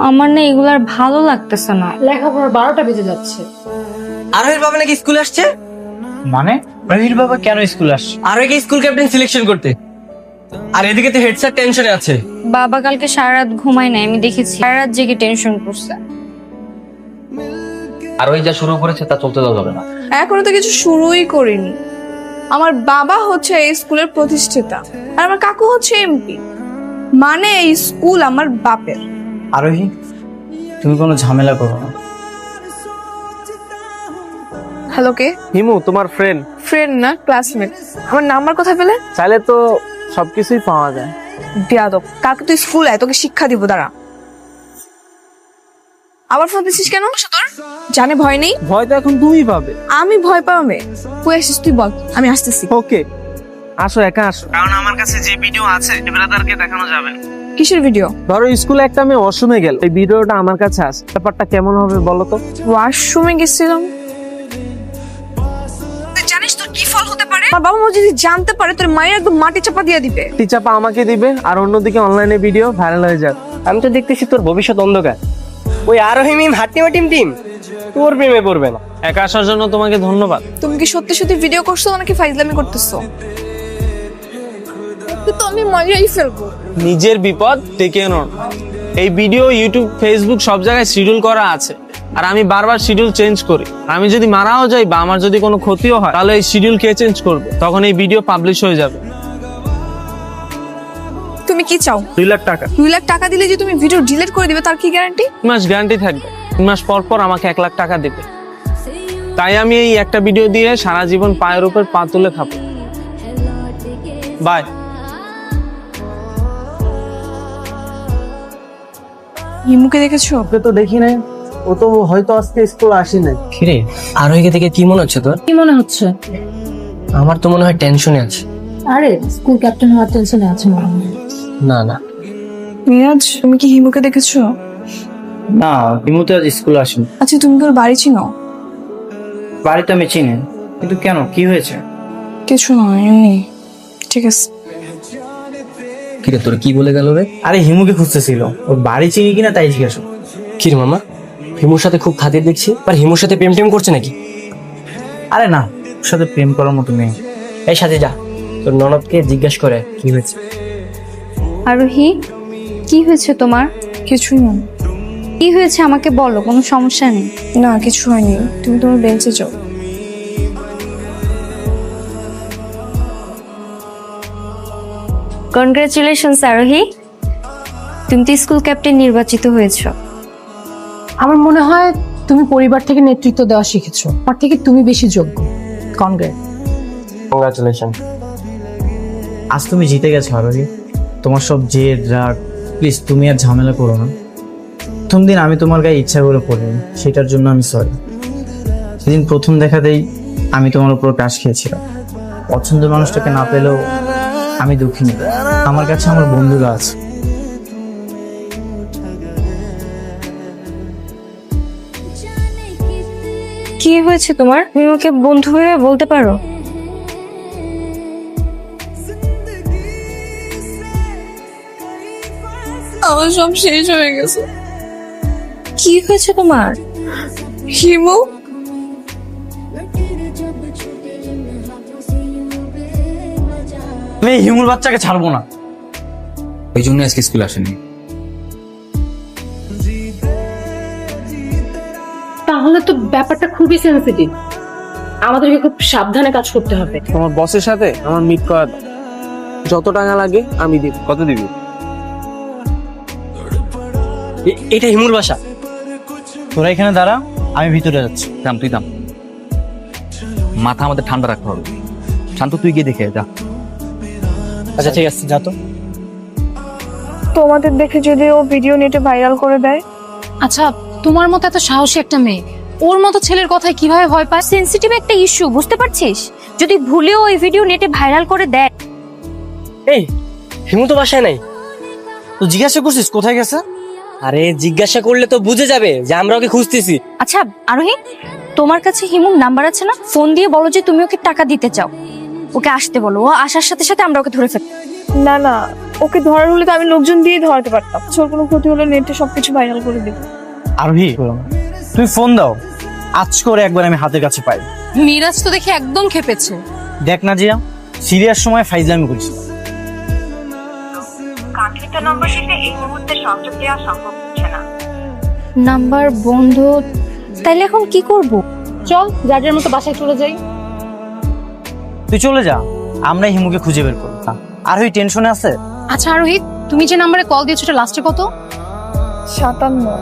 আমার না এগুলার ভালো লাগতেছে না। লেখাপড়ার 12টা বেজে যাচ্ছে। আরোহীর বাবা নাকি স্কুলে আসছে? মানে রহির বাবা কেন স্কুল আসছে? আরোহীকে স্কুল ক্যাপ্টেন সিলেকশন করতে। আর এদিকে তো হেড স্যার টেনশনে আছে। বাবা কালকে সারা রাত ঘুমায় নাই, আমি দেখেছি সারা রাত জেগে টেনশন করছে। আরোহী যা শুরু করেছে তা চলতে দেওয়া যাবে না। এখনো তো কিছু শুরুই করিনি। আমার বাবা হচ্ছে এই স্কুলের প্রতিষ্ঠাতা আর আমার কাকু হচ্ছে এমপি, মানে এই স্কুল আমার বাপের। আরোহী, তুমি কোনো ঝামেলা করো না। হ্যালো, কে? হিমু তোমার ফ্রেন্ড। ফ্রেন্ড না, ক্লাসমেট। আমার নাম্বার কোথায় পেলে? চাইলে তো সবকিছুই পাওয়া যায়। বিয়াদব, কালকে তুই স্কুল আয়, তোকে শিক্ষা দিব। দাঁড়া। আবার ফোন দিছিস কেন? তোর জানে ভয় নেই? ভয় তো এখন তুমিই পাবে। আমি ভয় পাবো মে? তুই আসিস, তুই বল, আমি আসতেছি। ওকে, আসো, একা আসো। কারণ আমার কাছে যে ভিডিও আছে ব্রাদারকে দেখানো যাবে না। কিসের ভিডিও? ধরো স্কুলে একটা মেয়ে ওয়াশরুমে গেল, এই ভিডিওটা আমার কাছে আসে, ব্যাপারটা কেমন হবে বলো তো? ওয়াশরুমে গেছিলাম। তুই জানিস তোর কি ফল হতে পারে? আমার বাবা মা যদি জানতে পারে তোর মায়ের একদম মাটি চাপা দিয়ে দিবে। টিচাপা আমাকে দিবে আর অন্যদিকে অনলাইনে ভিডিও ভাইরাল হয়ে যাবে। আমি তো দেখতেছি তোর ভবিষ্যৎ অন্ধকার। ওই আরোহী মিম হাট্টিমা টিম তোর প্রেমে পড়বে না। একা আসার জন্য তোমাকে ধন্যবাদ। তুমি কি সত্যি সত্যি ভিডিও করছো নাকি ফাইজলামি করতেছো? তো আমি মজাই ফেলবো। নিজের বিপদ ডেকে আনো না। এই ভিডিও ইউটিউব, ফেসবুক সব জায়গায় শিডিউল করা আছে, আর আমি বারবার শিডিউল চেঞ্জ করি। আমি যদি মারাও যাই বা আমার যদি কোনো ক্ষতিও হয়, তাহলে এই শিডিউল কে চেঞ্জ করবে? তখন এই ভিডিও পাবলিশ হয়ে যাবে। তুমি কি চাও? 2 লাখ টাকা। 2 লাখ টাকা দিলে যে তুমি ভিডিও ডিলিট করে দিবে তার কি গ্যারান্টি? 3 মাস গ্যারান্টি থাকবে। 3 মাস পর পর আমাকে 1 লাখ টাকা দেবে। তাই আমি এই একটা ভিডিও দিয়ে সারা জীবন পায়ের উপর পা তুলে খাবো। বাই। হিমুকে দেখেছো? ওকে তো দেখি নাই, ও তো হয়তো আজকে স্কুল আসি নাই। কিরে, আরোহীকে দেখে কি মনে হচ্ছে তোর? কি মনে হচ্ছে? আমার তো মনে হয় টেনশনে আছে। আরে স্কুল ক্যাপ্টেন হওয়ার টেনশনে আছে মনে হয়। না মিরাজ, তুমি কি হিমুকে দেখেছো? না, হিমুতে আজ স্কুল আসেনি। আচ্ছা, তুমি কি ওর বাড়ি চিনো? বাড়িতে আমি চিনি, কিন্তু কেন, কি হয়েছে? কিছু নয়, এমনি। ঠিক আছে। কিরে, তোর কি বলে গেল রে? আরে হিমুকে খুঁজতেছিল, ওর বাড়ি চিনি কিনা তাই জিজ্ঞাসা। কিরে মামা, হিমুর সাথে খুব খাতির দেখছি। আর হিমুর সাথে প্রেম টেম করছে নাকি? আরে না, ওর সাথে প্রেম করার মতো নেই। এই সাথে যা, তোর ননদকে জিজ্ঞেস করে কি হয়েছে। আরোহী, কি হয়েছে তোমার? কিছুই না। কি হয়েছে আমাকে বলো, কোনো সমস্যা নেই। না, কিছু হয়নি। তুমি তোমার বেঞ্চে যাও। কনগ্রাচুলেশনস আরোহী, তুমি তো স্কুল ক্যাপ্টেন নির্বাচিত হয়েছো। আমার মনে হয় তুমি পরিবার থেকে নেতৃত্ব দেওয়া শিখেছো, তার থেকে তুমি বেশি যোগ্য। কংগ্রাচুলেশন। আজ তুমি জিতে গেছো আরোহী। তোমার সব জেদ রাগ, প্লিজ তুমি আর ঝামেলা করো না। প্রথম দিন আমি তোমার গায়ে ইচ্ছা করে পড়িনি, সেটার জন্য আমি সরি। সেদিন প্রথম দেখাতেই আমি তোমার উপর ক্রাশ খেয়েছিলাম। পছন্দের মানুষটাকে না পেলেও আমি দুঃখী নেই, আমার কাছে আমার বন্ধুরা আছে। কি হয়েছে তোমার? তুমি ওকে বন্ধু হয়ে বলতে পারো। আমার সব শেষ হয়ে গেছে। কি হয়েছে তোমার? হিমু, আমি এই হিমুর বাচ্চাকে ছাড়বো না। ওই জন্য আজকে স্কুল আসেনি। তাহলে তো ব্যাপারটা খুবই সেনসিটিভ, আমাদেরকে খুব সাবধানে কাজ করতে হবে। তোমার বসের সাথে আমার মিট করা দাও। যত টাকা লাগে আমি দিব। কত দিবি? এটা হিমুর বাসা। তোরা এখানে দাঁড়া, আমি ভিতরে যাচ্ছি। থাম, তুই থাম। মাথা আমাদের ঠান্ডা রাখতে হবে। শান্ত, তুই গিয়ে দেখে যা। আচ্ছা ঠিক আছে, যা তো। তোমাদের দেখে যদি ও ভিডিও নেটে ভাইরাল করে দেয়? আচ্ছা, তোমার মতো এত সাহসী একটা মেয়ে ওর মতো ছেলের কথায় কিভাবে ভয় পায়? সেনসিটিভ একটা ইস্যু, বুঝতে পারছিস? যদি ভুলেও ওই ভিডিও নেটে ভাইরাল করে দেয়। এই হিমু তো বাসায় নাই। তো জিজ্ঞাসা করছিস কোথায় গেছে? আরে জিজ্ঞাসা করলে তো বুঝে যাবে যে আমরা ওকে খুঁজতেছি। আচ্ছা আরোহী, তোমার কাছে হিমুর নাম্বার আছে না? ফোন দিয়ে বলো যে তুমি ওকে টাকা দিতে চাও, ওকে আসতে বলো। ও আসার সাথে সাথে আমরা ওকে ধরে ফেলবো। না, ওকে ধরার হলে তো আমি লোকজন দিয়ে ধরাতে পারতাম। ওর কোনো ক্ষতি হলে নেটে সবকিছু ভাইরাল করে দিই। আরোহী, তুমি ফোন দাও, আজ করে একবার আমি হাতের কাছে পাই। মিরাজ তো দেখে একদম খেপেছে। দেখ না জিয়া, সিরিয়াস সময় ফাইজলামি করিস। কাঙ্ক্ষিত নম্বরটিতে এই মুহূর্তে সংযোগ দেওয়া সম্ভব হচ্ছে না। নাম্বার বন্ধ। তাইলে এখন কি করব? চল যার মতো বাসায় চলে যাই। তুই চলে যা, আমরাই হিমুকে খুঁজে বের করব। আরোহী টেনশনে আছে? আচ্ছা রোহিত, তুমি যে নাম্বারে কল দিয়েছো ওটা লাস্টে কত? 57।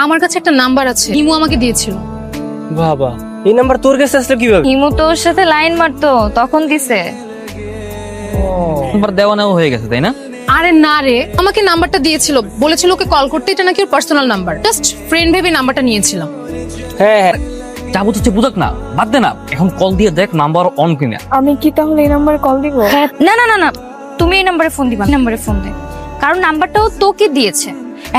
আমার কাছে একটা নাম্বার আছে, হিমু আমাকে দিয়েছিল। বাবা, এই নাম্বার তোর কাছে আসলো কিভাবে? হিমু তো ওর সাথে লাইন মারতো, তখন দিছে। নাম্বার দেওয়া নেওয়া হয়ে গেছে তাই না? আরে না রে, আমাকে নাম্বারটা দিয়েছিল, বলেছিল ওকে কল করতে, এটা নাকি ওর পার্সোনাল নাম্বার। জাস্ট ফ্রেন্ড ভেবে নাম্বারটা নিয়েছিলাম। হ্যাঁ হ্যাঁ, যা বুঝছে বুঝাক না, বাদ দে না, এখন কল দিয়ে দেখ নাম্বার অন কিনা। আমি কি তাহলে এই নাম্বারে কল দিব? না না না না, তুমি এই নাম্বারে ফোন দিবা, নাম্বারে ফোন দে, কারণ নাম্বারটাও তোকে দিয়েছে।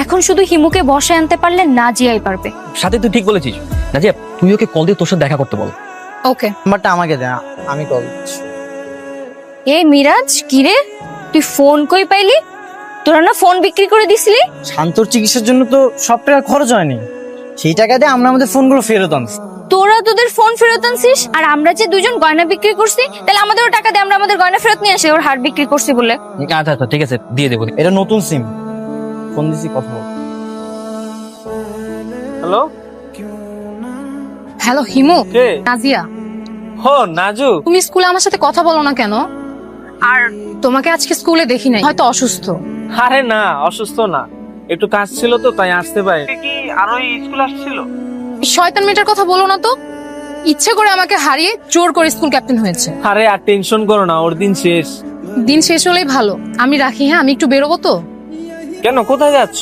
এখন শুধু হিমুকে বসায় আনতে পারলে নাজিয়াই পারবে। সাথে তুই ঠিক বলেছিস নাজিয়া, তুই ওকে কল দিয়ে তোর সাথে দেখা করতে বল। ওকে, নাম্বারটা আমাকে দে, আমি কল দিচ্ছি। এ মিরাজ, কি রে তুই ফোন কই পাইলি? তোরা না ফোন বিক্রি করে দিছিলি? শান্তর চিকিৎসার জন্য তো সব টাকা খরচ হয়নি, সেই টাকা দিয়ে আমরা আমাদের ফোনগুলো ফেরত আনছি। তোরা তোদের ফোন ফেরত আনছিস, আর আমরা যে দুজন গয়না বিক্রি করছি, তাহলে আমাদেরও টাকা দিয়ে আমরা আমাদের গয়না ফেরত নিয়ে আসি, ওর হার বিক্রি করছি বলে। আচ্ছা আচ্ছা ঠিক আছে, দিয়ে দেবো। এটা নতুন সিম, ফোন দিছি, কথা বল। হ্যালো, হ্যালো হিমু, কে? নাজিয়া। হো নাজু, তুমি স্কুলে আমার সাথে কথা বলো না কেন? আর তোমাকে আজকে স্কুলে দেখি নাই, হয়তো অসুস্থ। আরে না অসুস্থ না, একটু কাজ ছিল তো তাই আসতে পারি। কি আরো স্কুল আসছিল? শয়তান মেয়েটার কথা বলো না তো, ইচ্ছে করে আমাকে হারিয়ে জোর করে স্কুল ক্যাপ্টেন হয়েছে। আরে আর টেনশন করো না, ওর দিন শেষ। দিন শেষ হলেই ভালো, আমি রাখি। হ্যাঁ, আমি একটু বেরোবো তো। কেন, কোথায় যাচ্ছ?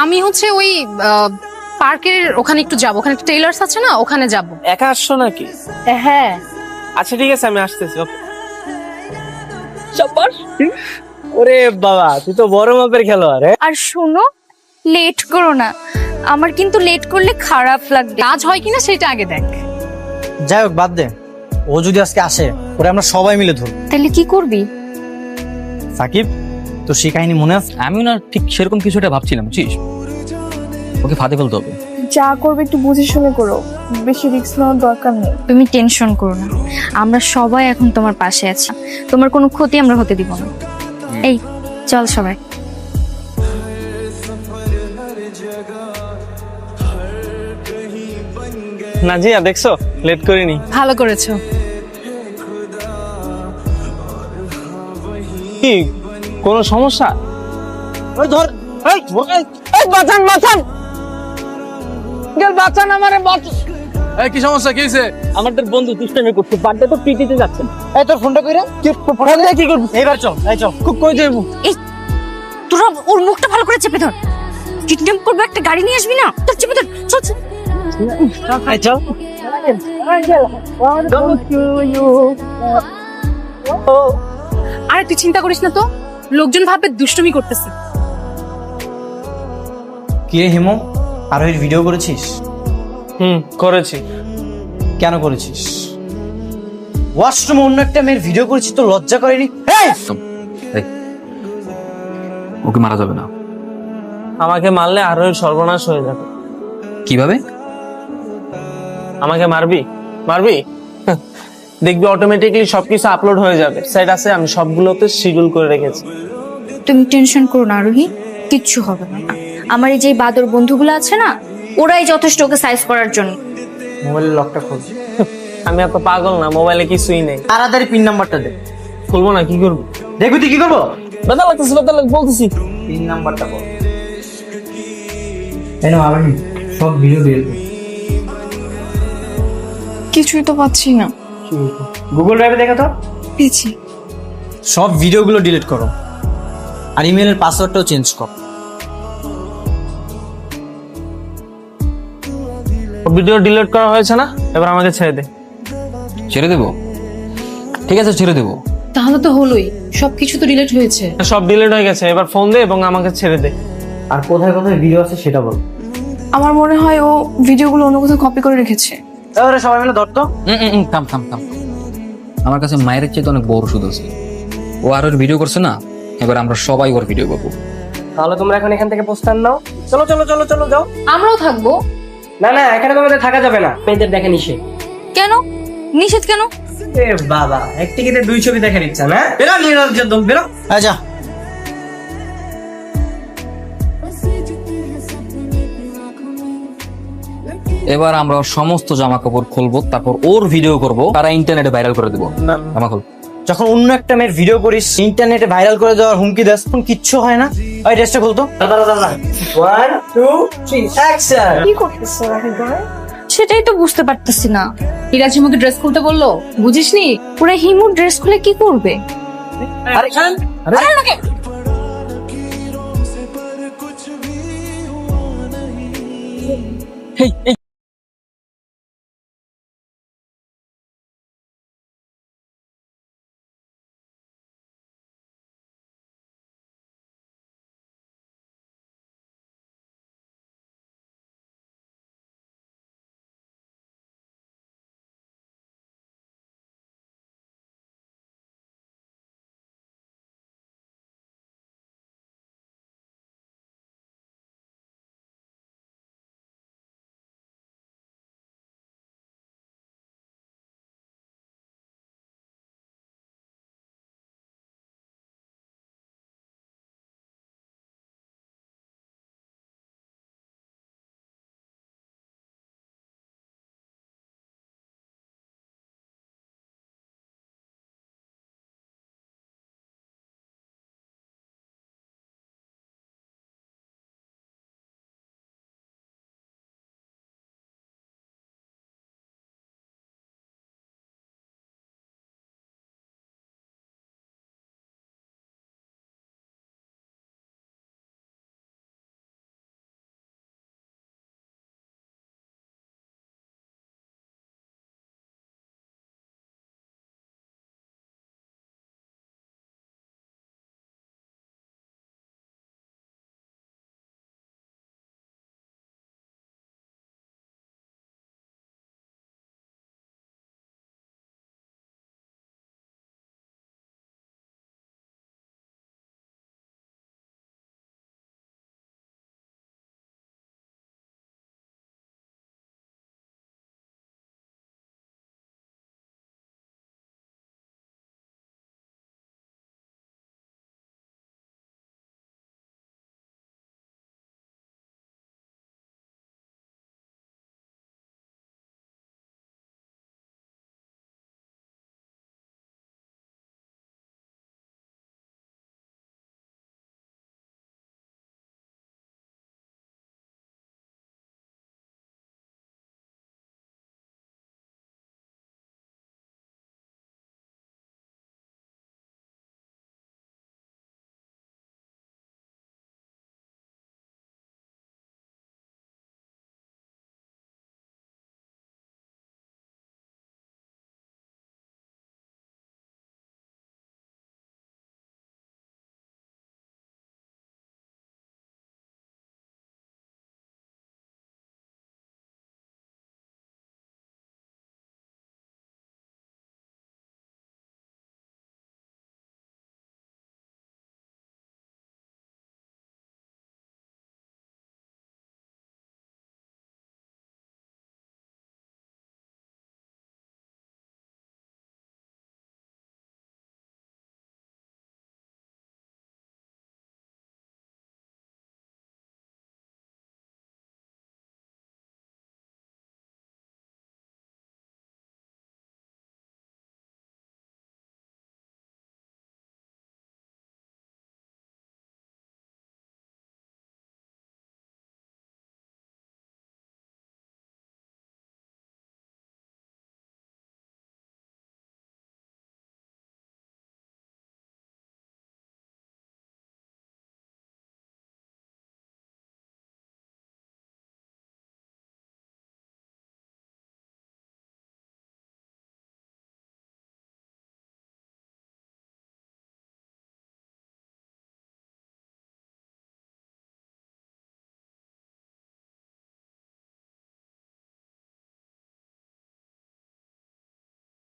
আমি হচ্ছে ওই পার্কের ওখানে একটু যাবো, ওখানে একটা টেইলার্স আছে না, ওখানে যাব। একা আসছো নাকি? হ্যাঁ। আচ্ছা ঠিক আছে, আমি আসতেছি। ওকে। শাবাশ। ওরে বাবা, তুই তো বড় মাপের খেলোয়াড়। আর শোনো, লেট করো না, আমার কিন্তু লেট করলে খারাপ লাগবে। কাজ হয় কিনা সেটা আগে দেখ। যাই হোক, বাদ দে, ও যদি আজকে আসে ওরে আমরা সবাই মিলে ধরব। তাহলে কি করবি? সাকিব, তোর সেই কাহিনী মনে আছে? আমিও না ঠিক সেরকম কিছু একটা ভাবছিলাম, বুঝছিস, ওকে ফাঁদে ফেলতে হবে। যা করবে একটু বুঝে শুনে করো, বেশি রিস্ক নেওয়ার দরকার নেই। তুমি টেনশন করো না, আমরা সবাই এখন তোমার পাশে আছি, তোমার কোনো ক্ষতি আমরা হতে দিব না। এই চল সবাই। নাজিয়া দেখছো, লেট করিনি। ভালো করেছো। কি কোনো সমস্যা? ওই ধর, এই বাঁচান বাঁচান, বাঁচান আমারে, বাঁচান। এই কি সমস্যা, কি হয়েছে? আমাদের বন্ধু দুষ্টামি করছে, বার্থডে তো পিটিতে যাচ্ছেন। এই তোর ফোনটা কইরা ফোন দিয়ে কি করবি? এইবার চল, এই চল। খুব কই যাইবো? এই তোরা ওর মুখটা ভালো করে চেপে ধর, কিডন্যাপ করবে একটা গাড়ি নিয়ে আসবি না, তোর চেপে ধর, চল চল। এই চল। আরে তুই চিন্তা করিস না তো, লোকজন ভাববে দুষ্টুমি করতেছে। কি রে হিমু, আরোহীর ভিডিও করেছিস? করেছি। কেন করেছিস? ওয়াশরুমে অন্য একটা মেয়ের ভিডিও করেছিস, তো লজ্জা করেনি? এই! এই, ওকে মারা যাবে না। আমাকে মারলে আরো সর্বনাশ হয়ে যাবে। কিভাবে? আমাকে মারবি? মারবি? দেখবি অটোমেটিকলি সবকিছু আপলোড হয়ে যাবে, সাইট আছে, আমি সবগুলোতে শিডিউল করে রেখেছি। তুমি টেনশন করো না আরোহী, কিচ্ছু হবে না। আমার এই যে বাদর বন্ধুগুলো আছে না, ওরাই যথেষ্ট ওকে সাইজ করার জন্য। মোবাইলের লকটা খোঁজ। আমি এত পাগল না, মোবাইলে কিছুই নেই। তাড়াতাড়ি পিন নাম্বারটা দে। খুলবো না, কি করবো? দেখবি তুই কি করবো? ব্যথা লাগতেছে, ব্যথা লাগ বলতেছি। পিন নাম্বারটা বল। এই নাও আরোহী, সব ভিডিও দিয়ে দে। কিছুই তো পাচ্ছি না। গুগল ড্রাইভে দেখা তো। পেয়েছি। সব ভিডিওগুলো ডিলিট করো, আর ইমেলের পাসওয়ার্ডটাও চেঞ্জ কর। ভিডিও ডিলিট করা হয়েছে না, এবার আমাকে ছেড়ে দে। ছেড়ে দেবো? ঠিক আছে ছেড়ে দেবো। তাহলে তো হলোই, সবকিছু তো ডিলিট হয়েছে। সব ডিলিট হয়ে গেছে, এবার ফোন দে এবং আমাকে ছেড়ে দে। আর কোথায় কোথায় ভিডিও আছে সেটা বল। আমার মনে হয় ও ভিডিওগুলো অন্য কোথাও কপি করে রেখেছে। তাহলে সবাই মিলে ধর তো। থাম থাম থাম, আমার কাছে মায়ের চাইতে অনেক বড় সুদ আছে। ও আর ভিডিও করছে না, এবার আমরা সবাই ওর ভিডিও করবো। তাহলে তোমরা এখন এখান থেকে প্রস্থান নাও। চলো চলো চলো চলো যাও। আমরাও থাকবো। না না, এখানে তোমাদের থাকা যাবে না, মেয়েদের দেখে নিষেধ। কেন নিষেধ কেন? এ বাবা, এক টিকিটে 2 ছবি দেখার ইচ্ছা না? বেরো নিরাজ একদম বেরো। আচ্ছা এবার আমরা ওর সমস্ত জামা কাপড় খুলবো, তারপর ওর ভিডিও করব, তারা ইন্টারনেটে ভাইরাল করে দেবো। জামা খুল। যখন অন্য একটা মেয়ের ভিডিও করিস, ইন্টারনেটে ভাইরাল করে দেওয়ার হুমকি দাস, তখন কিচ্ছু হয় না। ওই ড্রেসটা খুলতো। দাদা দাদা 1 2 3 অ্যাকশন। কি করতেছো রাখি করে? সেটাই তো বুঝতে পারতেছি না। ইরাজ হিমুকে ড্রেস খুলতে বললো, বুঝিসনি? ওরা হিমু ড্রেস খুলে কি করবে? হেই, এই